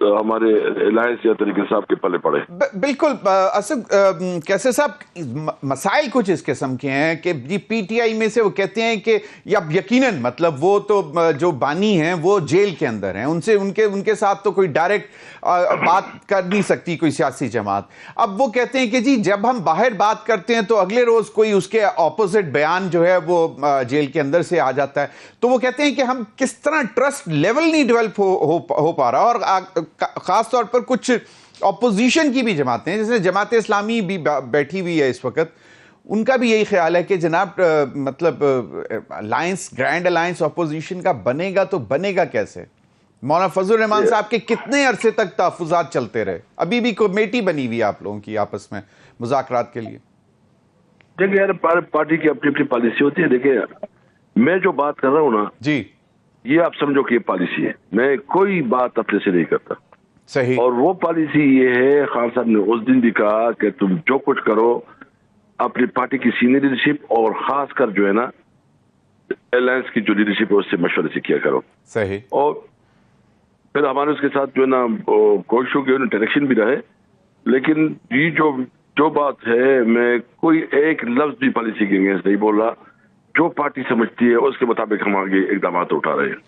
ہمارے الائنس یا طریقے صاحب کے پلے پڑے. بالکل اسد کیسے صاحب مسائل کچھ اس قسم کے ہیں کہ جی پی ٹی آئی میں سے وہ کہتے ہیں کہ یا یقیناً مطلب وہ تو جو بانی ہیں وہ جیل کے اندر ہیں, ان کے ساتھ تو کوئی ڈائریکٹ بات کر نہیں سکتی کوئی سیاسی جماعت. اب وہ کہتے ہیں کہ جی جب ہم باہر بات کرتے ہیں تو اگلے روز کوئی اس کے اپوزٹ بیان جو ہے وہ جیل کے اندر سے آ جاتا ہے. تو وہ کہتے ہیں کہ ہم کس طرح ٹرسٹ لیول نہیں ڈیولپ ہو پا رہا, اور خاص طور پر کچھ اپوزیشن کی بھی جماعتیں ہیں جیسے جماعت اسلامی بھی بیٹھی ہوئی ہے اس وقت, ان کا بھی یہی خیال ہے کہ جناب مطلب الائنس, گرینڈ الائنس اپوزیشن کا بنے گا تو بنے گا کیسے؟ مولانا فضل الرحمان صاحب کے کتنے عرصے تک تحفظات چلتے رہے, ابھی بھی کمیٹی بنی ہوئی ہے آپ لوگوں کی آپس میں مذاکرات کے لیے. دیکھیں یار پارٹی کی اپنی اپنی پالیسی ہوتی ہے. دیکھیں میں جو بات کر رہا ہوں نا جی یہ آپ سمجھو کہ یہ پالیسی ہے, میں کوئی بات اپنے سے نہیں کرتا. صحیح. اور وہ پالیسی یہ ہے, خان صاحب نے اس دن بھی کہا کہ تم جو کچھ کرو اپنی پارٹی کی سینئر لیڈرشپ اور خاص کر جو ہے نا الائنس کی جو لیڈرشپ ہے اس سے مشورے سے کیا کرو. صحیح. اور پھر ہمارے اس کے ساتھ جو ہے نا کوششوں کے انٹریکشن بھی رہے, لیکن یہ جو بات ہے میں کوئی ایک لفظ بھی پالیسی کے اگینسٹ نہیں بول رہا. جو پارٹی سمجھتی ہے اس کے مطابق ہم آگے اقدامات اٹھا رہے ہیں.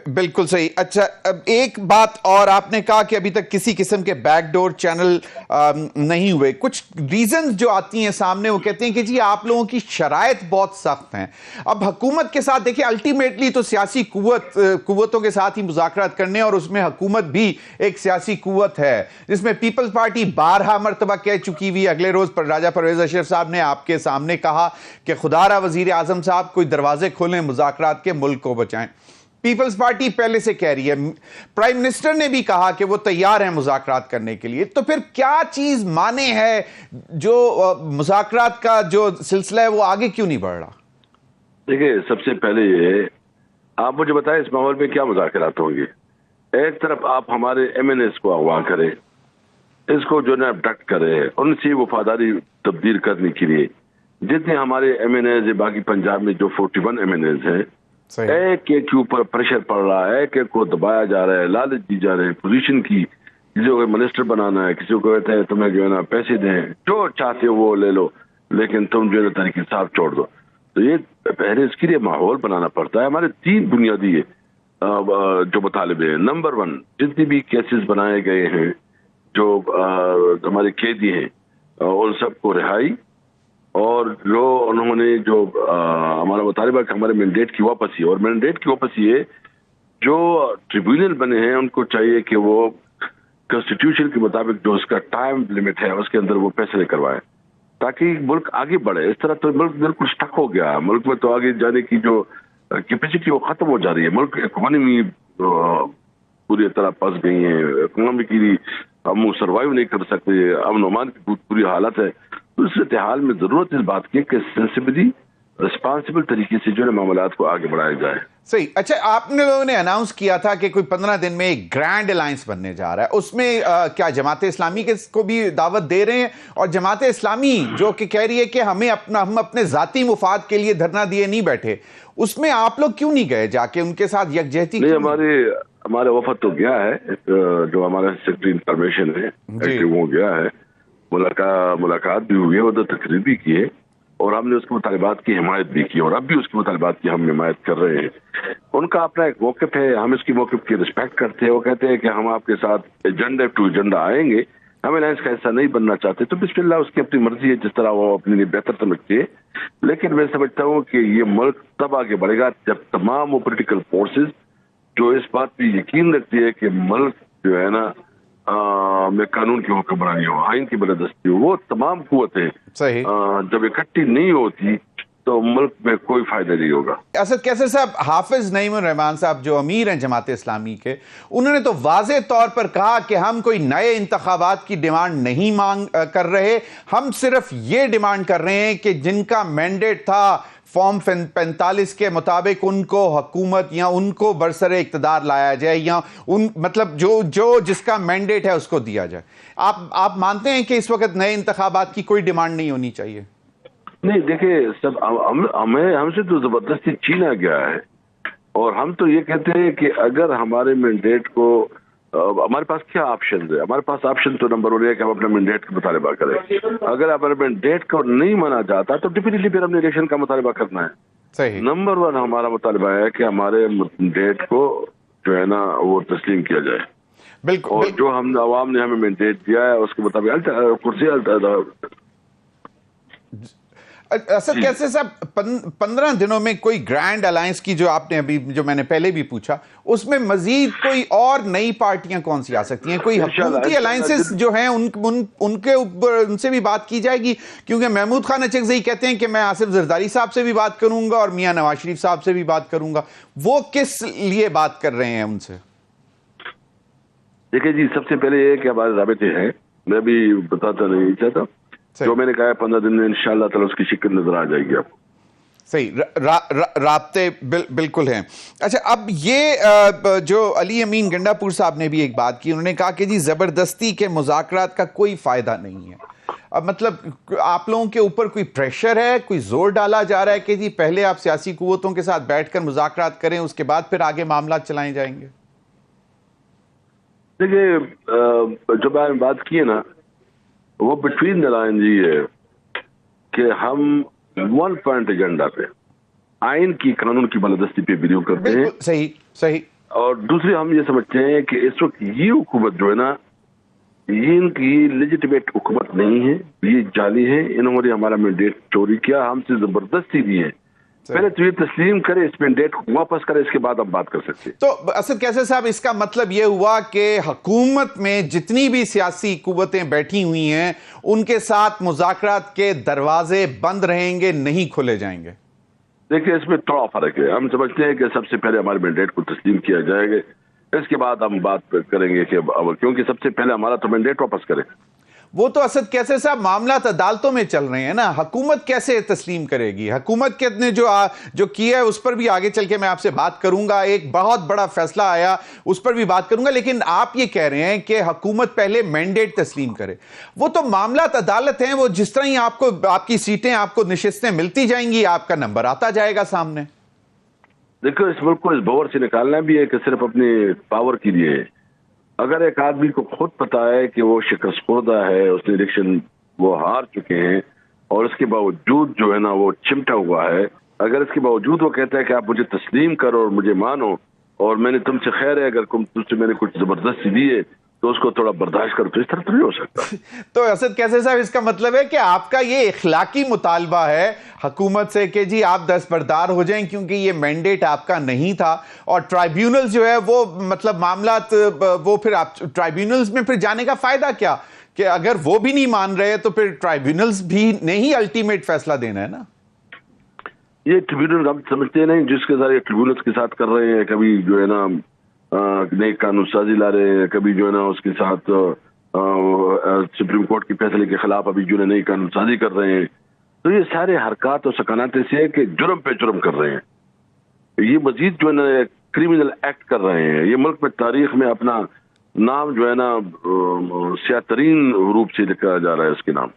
بالکل صحیح. اچھا اب ایک بات اور, آپ نے کہا کہ ابھی تک کسی قسم کے بیک ڈور چینل نہیں ہوئے. کچھ ریزنز جو آتی ہیں سامنے وہ کہتے ہیں کہ جی آپ لوگوں کی شرائط بہت سخت ہیں. اب حکومت کے ساتھ دیکھیں الٹیمیٹلی تو سیاسی قوتوں کے ساتھ ہی مذاکرات کرنے, اور اس میں حکومت بھی ایک سیاسی قوت ہے جس میں پیپلز پارٹی بارہا مرتبہ کہہ چکی ہوئی. اگلے روز پر راجہ پرویز اشرف صاحب نے آپ کے سامنے کہا کہ خدا را وزیر اعظم صاحب کوئی دروازے کھولیں مذاکرات کے, ملک کو بچائیں. پیپلز پارٹی پہلے سے کہہ رہی ہے, پرائم منسٹر نے بھی کہا کہ وہ تیار ہیں مذاکرات کرنے کے لیے. تو پھر کیا چیز مانے ہے جو مذاکرات کا جو سلسلہ ہے وہ آگے کیوں نہیں بڑھ رہا؟ دیکھیں سب سے پہلے یہ آپ مجھے بتائیں اس ماحول میں کیا مذاکرات ہوں گے. ایک طرف آپ ہمارے ایم این ایس کو اغوا کریں, اس کو جو ہے ابڈکٹ کرے, ان سے وفاداری تبدیل کرنے کے لیے جتنے ہمارے ایم این ایز باقی پنجاب میں جو 41 ایم این ایز ہیں, ایک ایک کے اوپر پریشر پڑ رہا ہے, ایک ایک کو دبایا جا رہا ہے, لالچ دی جا رہے ہیں پوزیشن کی. کسی کو منسٹر بنانا ہے, کسی کو کہتے ہیں تمہیں جو ہے نا پیسے دیں, جو چاہتے ہو وہ لے لو, لیکن تم جو ہے نا طریقے صاحب چھوڑ دو. تو یہ پہلے اس کے لیے ماحول بنانا پڑتا ہے. ہمارے 3 بنیادی جو مطالبے ہیں. نمبر 1, جتنے بھی کیسز بنائے گئے ہیں جو ہمارے قیدی ہیں ان سب کو رہائی, اور جو انہوں نے جو ہمارا مطالبہ کہ ہمارے مینڈیٹ کی واپسی, اور مینڈیٹ کی واپسی ہے جو ٹریبیونل بنے ہیں ان کو چاہیے کہ وہ کانسٹیٹیوشن کے مطابق جو اس کا ٹائم لمٹ ہے اس کے اندر وہ فیصلے کروائیں تاکہ ملک آگے بڑھے. اس طرح تو ملک بالکل اسٹک ہو گیا. ملک میں تو آگے جانے کی جو کیپیسٹی وہ ختم ہو جا رہی ہے. ملک اکانومی پوری طرح پھنس گئی ہے, اکنامی کی ہم سروائیو نہیں کر سکتے, امن و امان کی پوری حالت ہے. تو اس صورتحال میں ضرورت اس بات کی کہ سینسیبلی رسپانسبل طریقے سے جو ہے معاملات کو آگے بڑھایا جائے. صحیح. اچھا آپ نے لوگوں نے اناؤنس کیا تھا کہ کوئی 15 دن میں ایک گرینڈ الائنس بننے جا رہا ہے, اس میں کیا جماعت اسلامی کو بھی دعوت دے رہے ہیں؟ اور جماعت اسلامی جو کہ کہہ رہی ہے کہ ہم اپنے ذاتی مفاد کے لیے دھرنا دیے نہیں بیٹھے, اس میں آپ لوگ کیوں نہیں گئے جا کے ان کے ساتھ یکجہتی؟ نہیں, ہمارے وفد تو گیا ہے, جو ہمارا سیکرٹری انفارمیشن ہے وہ گیا ہے, ملاقات بھی ہوئی ہے, ادھر تقریر بھی کی ہے, اور ہم نے اس کے مطالبات کی حمایت بھی کی, اور اب بھی اس کے مطالبات کی ہم حمایت کر رہے ہیں. ان کا اپنا ایک موقف ہے, ہم اس کی موقف کی رسپیکٹ کرتے ہیں. وہ کہتے ہیں کہ ہم آپ کے ساتھ ایجنڈا ٹو ایجنڈا آئیں گے, ہم الائنس کا حصہ نہیں بننا چاہتے. تو بسم اللہ, اس کی اپنی مرضی ہے جس طرح وہ اپنے لیے بہتر سمجھتے ہیں. لیکن میں سمجھتا ہوں کہ یہ ملک تب آگے بڑھے گا جب تمام وہ پولیٹیکل فورسز جو اس بات پہ یقین رکھتی ہے کہ ملک جو ہے نا میں قانون کی حکمرانی ہو, آئین کی بالادستی ہو, وہ تمام قوتیں جب اکٹھی نہیں ہوتی تو ملک میں کوئی فائدہ نہیں ہوگا. اسد کیسر صاحب, حافظ نعیم الرحمان صاحب جو امیر ہیں جماعت اسلامی کے, انہوں نے تو واضح طور پر کہا کہ ہم کوئی نئے انتخابات کی ڈیمانڈ نہیں کر رہے, ہم صرف یہ ڈیمانڈ کر رہے ہیں کہ جن کا مینڈیٹ تھا فارم 45 کے مطابق ان کو حکومت یا ان کو برسر اقتدار لایا جائے, یا مطلب جو جس کا مینڈیٹ ہے اس کو دیا جائے. آپ مانتے ہیں کہ اس وقت نئے انتخابات کی کوئی ڈیمانڈ نہیں ہونی چاہیے؟ نہیں, دیکھیں سب ہم سے تو زبردستی چھینا گیا ہے, اور ہم تو یہ کہتے ہیں کہ اگر ہمارے مینڈیٹ کو ہمارے پاس کیا آپشن ہے؟ ہمارے پاس آپشن تو نمبر 1 ہے کہ ہم اپنے مینڈیٹ کا مطالبہ کریں. اگر اپنے مینڈیٹ کو نہیں مانا جاتا تو ڈیفینیٹلی پھر ہم نے الیکشن کا مطالبہ کرنا ہے. صحیح. نمبر 1 ہمارا مطالبہ ہے کہ ہمارے مینڈیٹ کو جو ہے نا وہ تسلیم کیا جائے. بالکل. اور جو ہم عوام نے ہمیں مینڈیٹ دیا ہے اس کے مطابق کرسی اسد کیسے صاحب 15 دنوں میں کوئی گرینڈ الائنس کی جو آپ نے ابھی جو میں نے پہلے بھی پوچھا اس میں مزید کوئی اور نئی پارٹیاں کون سی آ سکتی ہیں؟ کوئی حکومتی الائنسز جو ہیں ان کے اوپر ان سے بھی بات کی جائے گی؟ کیونکہ محمود خان اچکزئی کہتے ہیں کہ میں آصف زرداری صاحب سے بھی بات کروں گا اور میاں نواز شریف صاحب سے بھی بات کروں گا. وہ کس لیے بات کر رہے ہیں ان سے؟ دیکھیں جی، سب سے پہلے یہ کہ ہمارے رابطے ہیں. میں بھی بتاتا نہیں چاہتا، جو میں نے کہا ہے 15 دن میں انشاءاللہ تعالی اس کی شکل نظر آ جائے گی آپ کو. صحیح. رابطے بالکل ہیں. اچھا، اب یہ جو علی امین گنڈا پور صاحب نے بھی ایک بات کی، انہوں نے کہا کہ جی زبردستی کے مذاکرات کا کوئی فائدہ نہیں ہے. اب مطلب آپ لوگوں کے اوپر کوئی پریشر ہے، کوئی زور ڈالا جا رہا ہے کہ جی پہلے آپ سیاسی قوتوں کے ساتھ بیٹھ کر مذاکرات کریں، اس کے بعد پھر آگے معاملات چلائے جائیں گے؟ دیکھیے، جو میں نے بات کی ہے نا وہ بٹوین دا لائن یہ ہے کہ ہم 1 پوائنٹ ایجنڈا پہ آئین کی قانون کی بالادستی پہ ویڈیو کرتے ہیں. صحیح صحیح. اور دوسری ہم یہ سمجھتے ہیں کہ اس وقت یہ حکومت جو ہے نا یہ ان کی لیجیٹیمیٹ حکومت نہیں ہے، یہ جعلی ہے. انہوں نے ہمارا مینڈیٹ چوری کیا، ہم سے زبردستی دی ہے. پہلے تو یہ تسلیم کرے، اس مینڈیٹ کو واپس کرے، اس کے بعد ہم بات کر سکتے ہیں. تو اسد کیسے صاحب اس کا مطلب یہ ہوا کہ حکومت میں جتنی بھی سیاسی قوتیں بیٹھی ہوئی ہیں ان کے ساتھ مذاکرات کے دروازے بند رہیں گے، نہیں کھولے جائیں گے؟ دیکھیں، اس میں تھوڑا فرق ہے. ہم سمجھتے ہیں کہ سب سے پہلے ہمارے مینڈیٹ کو تسلیم کیا جائے گا، اس کے بعد ہم بات کریں گے کہ کیونکہ سب سے پہلے ہمارا تو مینڈیٹ واپس کرے. وہ تو اسد کیسے صاحب معاملات عدالتوں میں چل رہے ہیں نا، حکومت کیسے تسلیم کرے گی؟ حکومت کے نے جو کیا ہے اس پر بھی آگے چل کے میں آپ سے بات کروں گا. ایک بہت بڑا فیصلہ آیا، اس پر بھی بات کروں گا. لیکن آپ یہ کہہ رہے ہیں کہ حکومت پہلے مینڈیٹ تسلیم کرے. وہ تو معاملات عدالت ہیں، وہ جس طرح ہی آپ کی سیٹیں، آپ کو نشستیں ملتی جائیں گی، آپ کا نمبر آتا جائے گا سامنے. دیکھو، اس ملک کو اس بور سے نکالنا بھی ہے کہ صرف اپنے پاور کے لیے. اگر ایک آدمی کو خود پتا ہے کہ وہ شکست خوردہ ہے، اس نے الیکشن وہ ہار چکے ہیں اور اس کے باوجود جو ہے نا وہ چمٹا ہوا ہے، اگر اس کے باوجود وہ کہتا ہے کہ آپ مجھے تسلیم کرو اور مجھے مانو اور میں نے تم سے خیر ہے، اگر تم سے میں نے کچھ زبردستی دی ہے تو اس کو تھوڑا برداشت کرو، تو اس طرح تو نہیں ہو سکتا. تو اسد کیسے صاحب اس کا مطلب ہے کہ آپ کا یہ اخلاقی مطالبہ ہے حکومت سے کہ جی آپ دستبردار ہو جائیں کیونکہ یہ مینڈیٹ آپ کا نہیں تھا، اور ٹرائیبیونل جو ہے وہ مطلب معاملات وہ پھر آپ ٹرائیبیونلز میں پھر جانے کا فائدہ کیا؟ کہ اگر وہ بھی نہیں مان رہے تو پھر ٹرائیبیونلز بھی نے ہی الٹیمیٹ فیصلہ دینا ہے نا. یہ ٹریبیونل ہم سمجھتے نہیں جس کے ذریعے ٹریبیونلز کے ساتھ کر رہے ہیں، کبھی جو ہے نا نئی قانون سازی لا رہے ہیں، کبھی جو ہے نا اس کے ساتھ سپریم کورٹ کے فیصلے کے خلاف ابھی جو ہے نئی قانون سازی کر رہے ہیں. تو یہ سارے حرکات اور سکنات ایسے ہیں کہ جرم پہ جرم کر رہے ہیں. یہ مزید جو ہے نا کریمنل ایکٹ کر رہے ہیں. یہ ملک میں تاریخ میں اپنا نام جو ہے نا سیاہ ترین حروف سے لکھا جا رہا ہے اس کے نام.